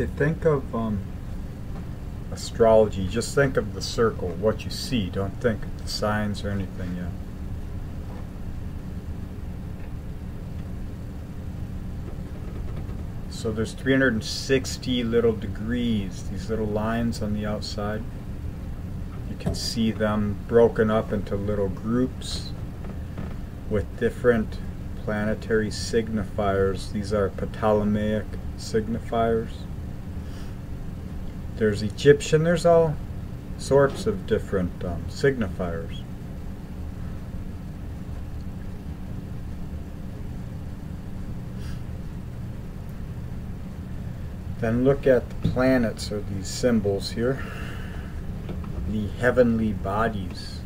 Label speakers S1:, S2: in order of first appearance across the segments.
S1: Okay, think of astrology. Just think of the circle, what you see. Don't think of the signs or anything yet. So there's 360 little degrees, these little lines on the outside. You can see them broken up into little groups with different planetary signifiers. These are Ptolemaic signifiers. There's Egyptian, there's all sorts of different signifiers. Then look at the planets, or these symbols here, the heavenly bodies.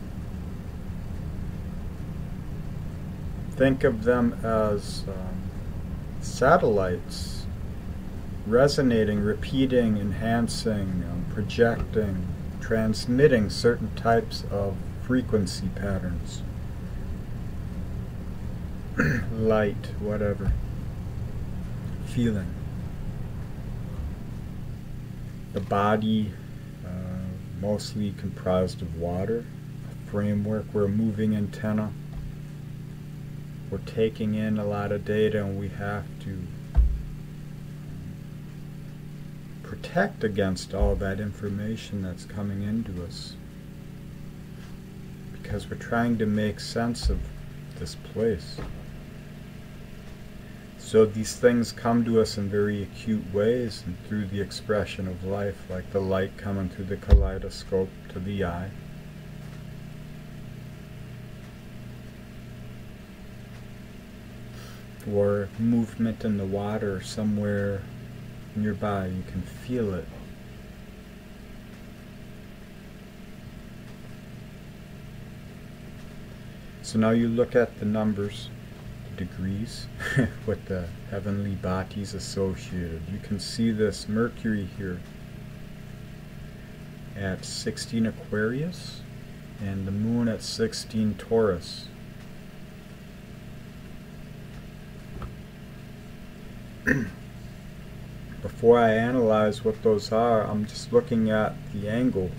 S1: Think of them as satellites, resonating, repeating, enhancing, projecting, transmitting certain types of frequency patterns. Light, whatever. Feeling. The body, mostly comprised of water, a framework, we're a moving antenna. We're taking in a lot of data, and we have to protect against all that information that's coming into us, because we're trying to make sense of this place. So these things come to us in very acute ways and through the expression of life, like the light coming through the kaleidoscope to the eye. Or movement in the water somewhere nearby, you can feel it. So now you look at the numbers, degrees with the heavenly bodies associated. You can see this Mercury here at 16 Aquarius and the Moon at 16 Taurus. Before I analyze what those are, I'm just looking at the angle.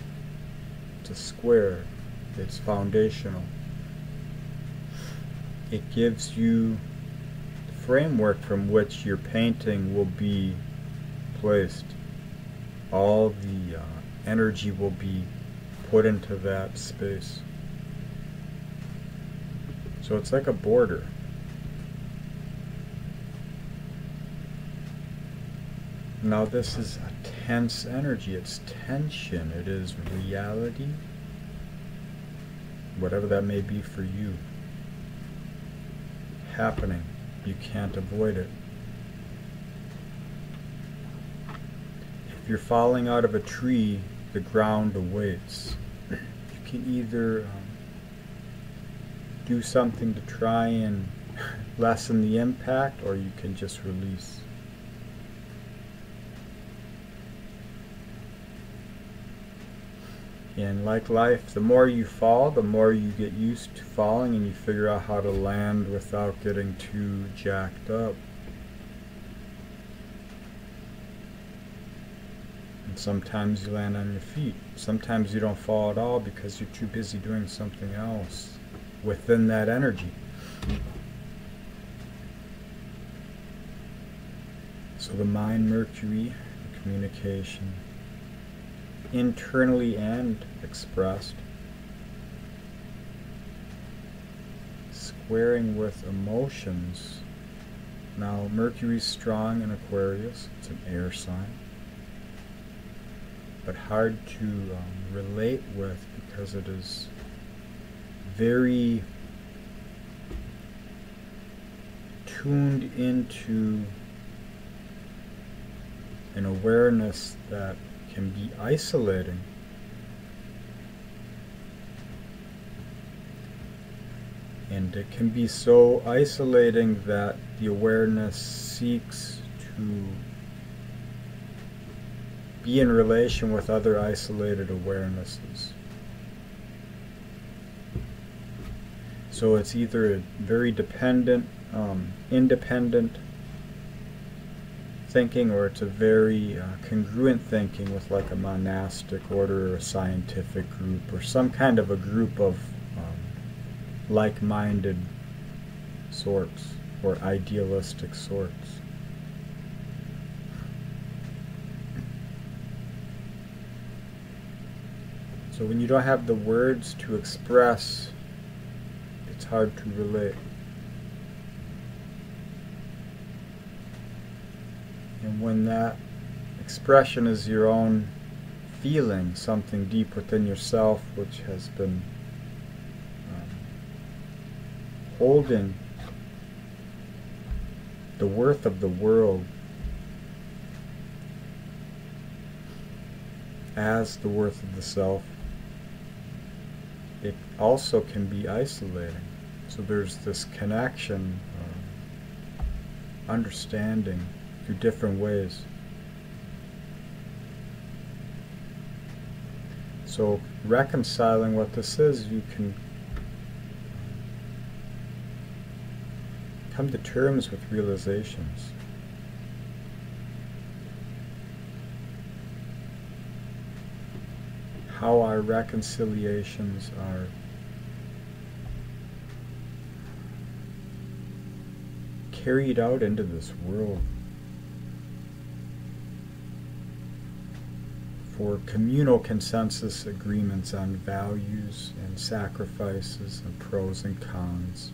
S1: It's a square. It's foundational. It gives you the framework from which your painting will be placed. All the energy will be put into that space. So it's like a border. Now this is a tense energy. It's tension. It is reality. Whatever that may be for you. Happening. You can't avoid it. If you're falling out of a tree, the ground awaits. You can either do something to try and lessen the impact, or you can just release. And like life, the more you fall, the more you get used to falling, and you figure out how to land without getting too jacked up. And sometimes you land on your feet. Sometimes you don't fall at all because you're too busy doing something else within that energy. So the mind, Mercury, the communication, internally and expressed, squaring with emotions. Now Mercury's strong in Aquarius. It's an air sign, but hard to relate with because it is very tuned into an awareness that can be isolating. And it can be so isolating that the awareness seeks to be in relation with other isolated awarenesses. So it's either very dependent, independent, thinking, or it's a very congruent thinking with like a monastic order or a scientific group or some kind of a group of like-minded sorts or idealistic sorts. So when you don't have the words to express, it's hard to relate. And when that expression is your own feeling, something deep within yourself which has been holding the worth of the world as the worth of the self, it also can be isolating. So there's this connection, understanding through different ways. So reconciling what this is, you can come to terms with realizations. How our reconciliations are carried out into this world for communal consensus agreements on values and sacrifices and pros and cons.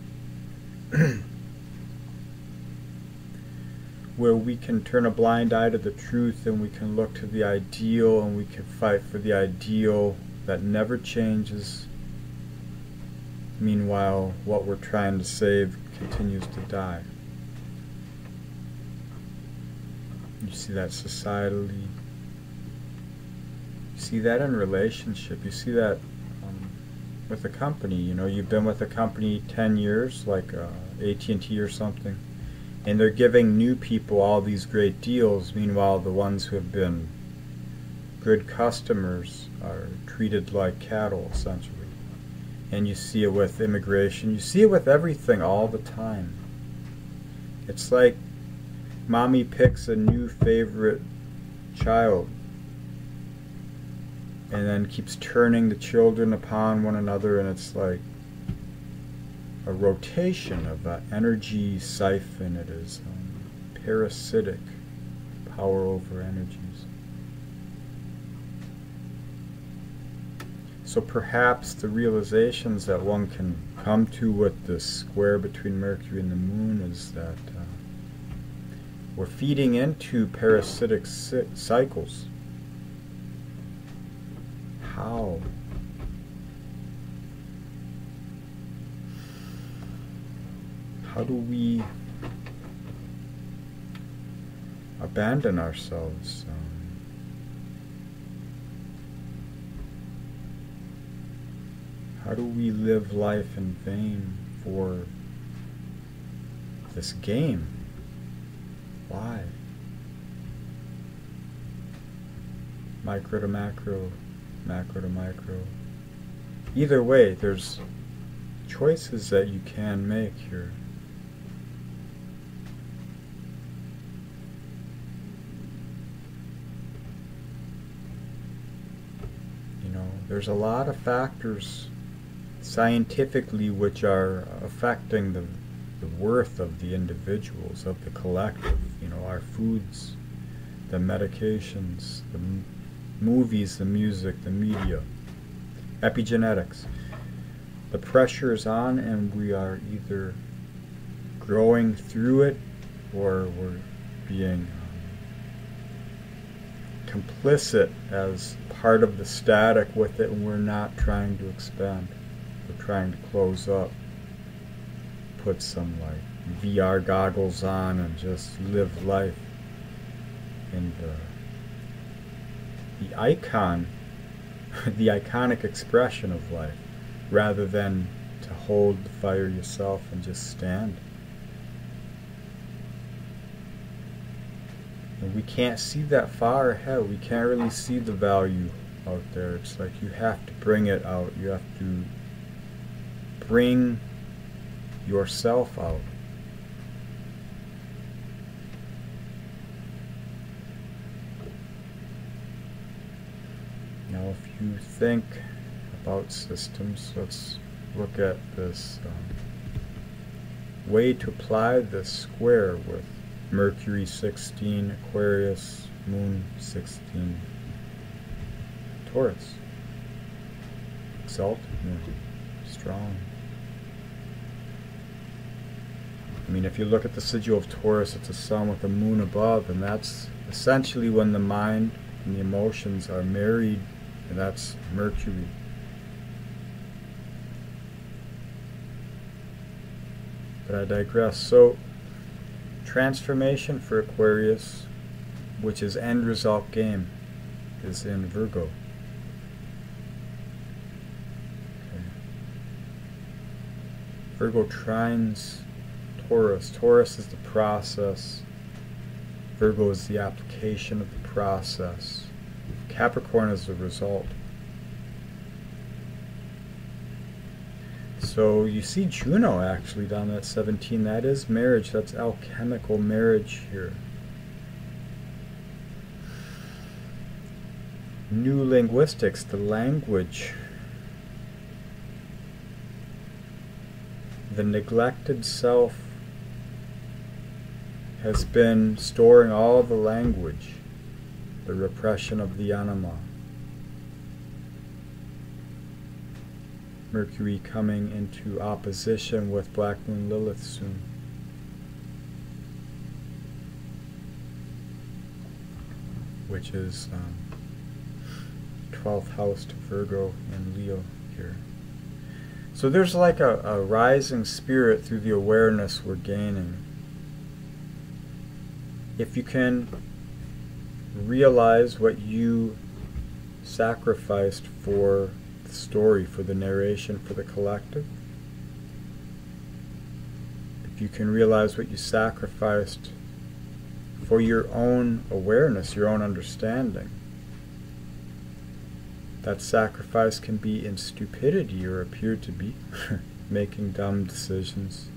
S1: Where we can turn a blind eye to the truth and we can look to the ideal and we can fight for the ideal that never changes. Meanwhile, what we're trying to save continues to die. You see that societally. You see that in relationship. You see that with a company. You know, you've been with a company 10 years, like AT&T or something, and they're giving new people all these great deals. Meanwhile, the ones who have been good customers are treated like cattle, essentially. And you see it with immigration. You see it with everything all the time. It's like mommy picks a new favorite child and then keeps turning the children upon one another, and it's like a rotation of an energy siphon. It is parasitic power over energies. So perhaps the realizations that one can come to with this square between Mercury and the Moon is that we're feeding into parasitic cycles. How? How do we abandon ourselves? How do we live life in vain for this game? Why? Micro to macro, macro to micro. Either way, there's choices that you can make here. You know, there's a lot of factors scientifically which are affecting the worth of the individuals, of the collective. You know, our foods, the medications, the movies, the music, the media, epigenetics. The pressure is on, and we are either growing through it or we're being complicit as part of the static with it, and we're not trying to expand. We're trying to close up, put some like VR goggles on and just live life. And the icon, the iconic expression of life, rather than to hold the fire yourself and just stand. And we can't see that far ahead. We can't really see the value out there. It's like you have to bring it out. You have to bring yourself out. if you think about systems, let's look at this way to apply this square with Mercury 16 Aquarius, Moon 16 Taurus. Exalted moon, strong. I mean, if you look at the sigil of Taurus, it's a sun with a moon above, and that's essentially when the mind and the emotions are married, and that's Mercury. But I digress. So, transformation for Aquarius, which is end result game, is in Virgo. Okay. Virgo trines Taurus. Taurus is the process. Virgo is the application of the process. Capricorn is the result. So you see Juno actually down at 17. That is marriage. That's alchemical marriage here. New linguistics, the language. The neglected self has been storing all the language, the repression of the anima. Mercury coming into opposition with Black Moon Lilith soon. Which is 12th house to Virgo and Leo here. So there's like a rising spirit through the awareness we're gaining. If you can realize what you sacrificed for the story, for the narration, for the collective, if you can realize what you sacrificed for your own awareness, your own understanding, that sacrifice can be in stupidity or appear to be making dumb decisions.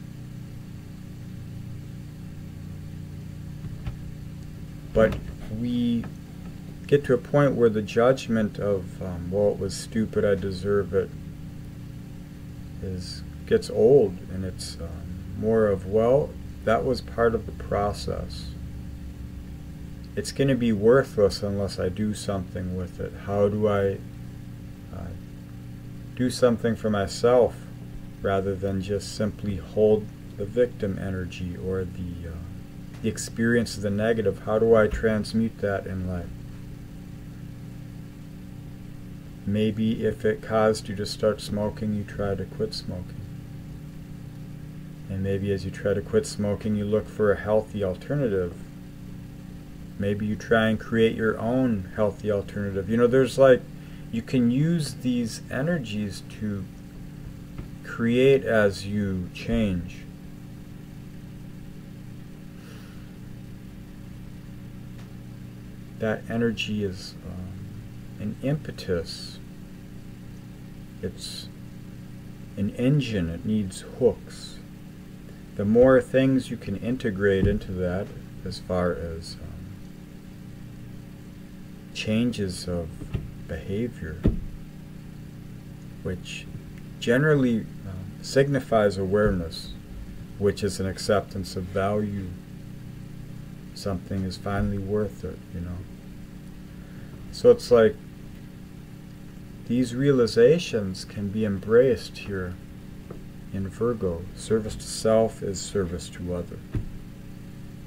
S1: But we get to a point where the judgment of, well, it was stupid, I deserve it, gets old, and it's more of, well, that was part of the process. It's going to be worthless unless I do something with it. How do I do something for myself rather than just simply hold the victim energy or the experience of the negative? How do I transmute that in life? Maybe if it caused you to start smoking, you try to quit smoking. And maybe as you try to quit smoking, you look for a healthy alternative. Maybe you try and create your own healthy alternative. You know, there's like, you can use these energies to create as you change. That energy is an impetus. It's an engine. It needs hooks. The more things you can integrate into that, as far as changes of behavior, which generally signifies awareness, which is an acceptance of value. Something is finally worth it, you know. So it's like these realizations can be embraced here in Virgo. Service to self is service to other,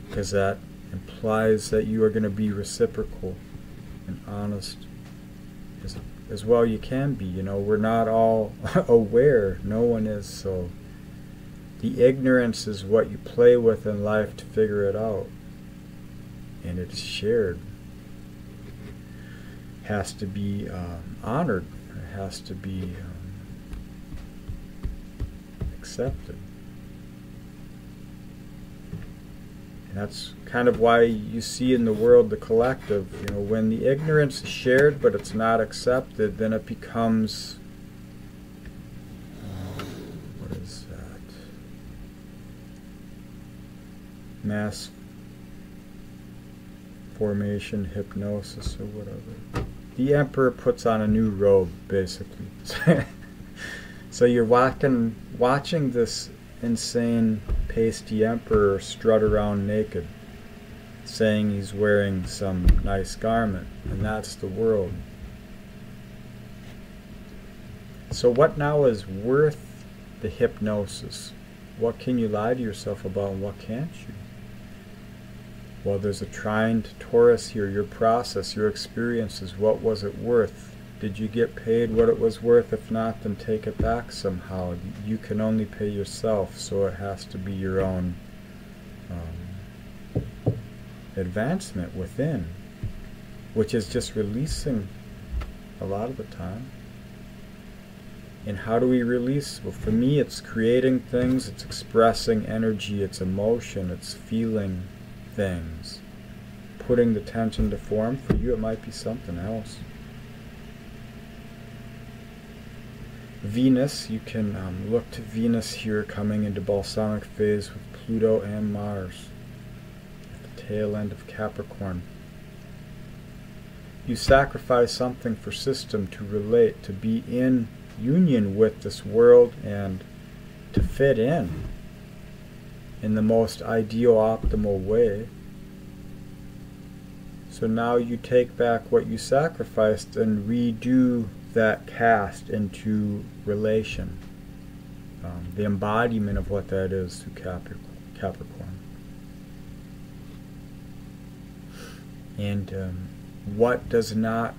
S1: because that implies that you are going to be reciprocal and honest as well you can be. You know, we're not all aware. No one is. So the ignorance is what you play with in life to figure it out, and it's shared. It has to be honored. It has to be accepted. And that's kind of why you see in the world the collective, you know, when the ignorance is shared but it's not accepted, then it becomes, what is that? Mass formation, hypnosis, or whatever. the emperor puts on a new robe, basically. So you're watching this insane pasty emperor strut around naked, saying he's wearing some nice garment, and that's the world. So what now is worth the hypnosis? What can you lie to yourself about and what can't you? Well, there's a trine to Taurus here. Your process, your experiences, what was it worth? Did you get paid what it was worth? If not, then take it back somehow. You can only pay yourself, so it has to be your own advancement within, which is just releasing a lot of the time. And how do we release? Well, for me, it's creating things, it's expressing energy, it's emotion, it's feeling things, putting the tension to form. For you, it might be something else. Venus, you can look to Venus here coming into balsamic phase with Pluto and Mars at the tail end of Capricorn. You sacrifice something for system, to relate, to be in union with this world and to fit in the most ideal, optimal way. So now you take back what you sacrificed and redo that cast into relation, the embodiment of what that is through Capricorn. And what does not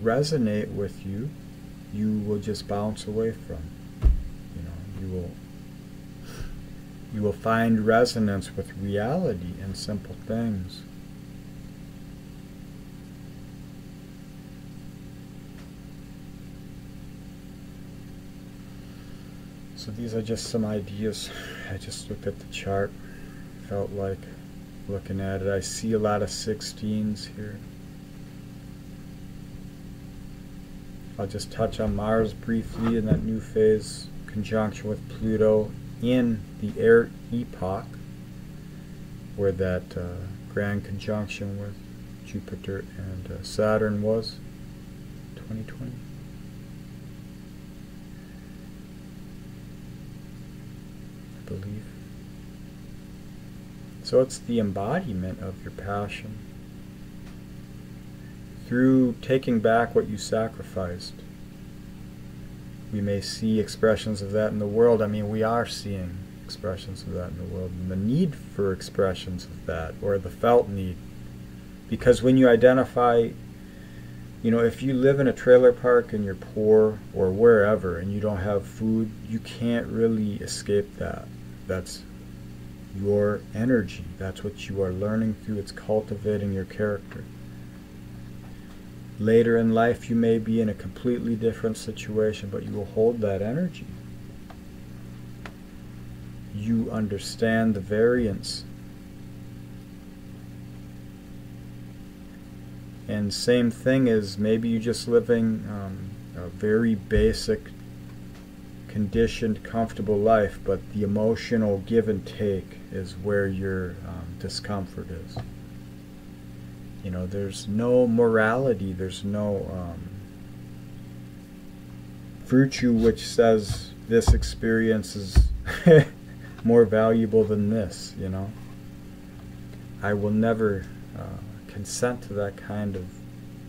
S1: resonate with you, you will just bounce away from. You will find resonance with reality and simple things. So these are just some ideas. I just looked at the chart, felt like looking at it. I see a lot of 16s here. I'll just touch on Mars briefly in that new phase conjunction with Pluto in the air epoch, where that grand conjunction with Jupiter and Saturn was 2020. I believe. So it's the embodiment of your passion. Through taking back what you sacrificed, we may see expressions of that in the world. I mean, we are seeing expressions of that in the world, and the need for expressions of that, or the felt need. Because when you identify, if you live in a trailer park and you're poor, or wherever, and you don't have food, you can't really escape that. That's your energy. That's what you are learning through. It's cultivating your character. Later in life, you may be in a completely different situation, but you will hold that energy. You understand the variance. And same thing is, maybe you're just living a very basic, conditioned, comfortable life, but the emotional give and take is where your discomfort is. There's no morality, there's no virtue which says this experience is more valuable than this, I will never consent to that kind of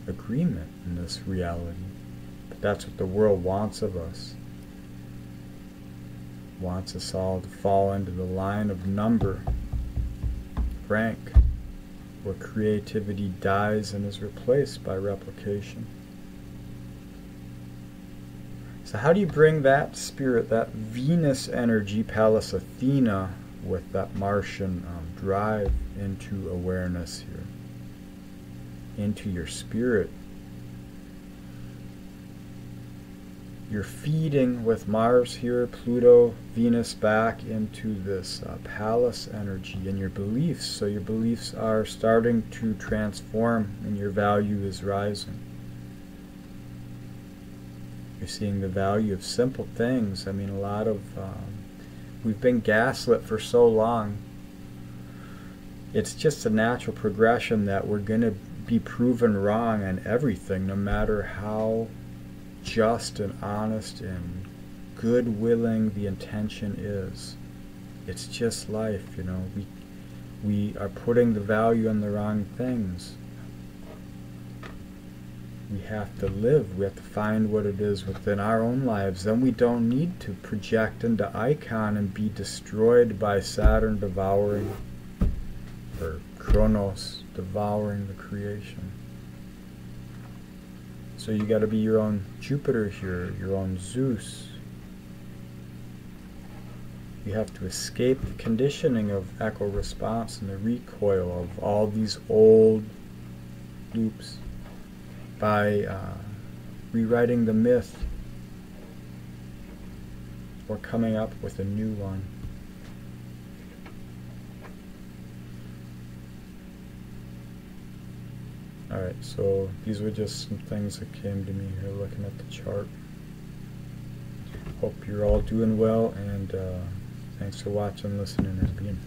S1: agreement in this reality. But that's what the world wants of us. Wants us all to fall into the line of number, rank, where creativity dies and is replaced by replication. So how do you bring that spirit, that Venus energy, Pallas Athena, with that Martian drive into awareness here, into your spirit? You're feeding with Mars here, Pluto, Venus back into this Pallas energy and your beliefs. So your beliefs are starting to transform and your value is rising. You're seeing the value of simple things. I mean, a lot of, we've been gaslit for so long. It's just a natural progression that we're going to be proven wrong on everything, no matter how just and honest and good-willing the intention is. It's just life, you know. We are putting the value on the wrong things. We have to live. We have to find what it is within our own lives. Then we don't need to project into icon and be destroyed by Saturn devouring, or Kronos devouring the creation. So you got to be your own Jupiter here, your own Zeus. You have to escape the conditioning of echo response and the recoil of all these old loops by rewriting the myth or coming up with a new one. Alright, so these were just some things that came to me here looking at the chart. Hope you're all doing well, and thanks for watching, listening, and being.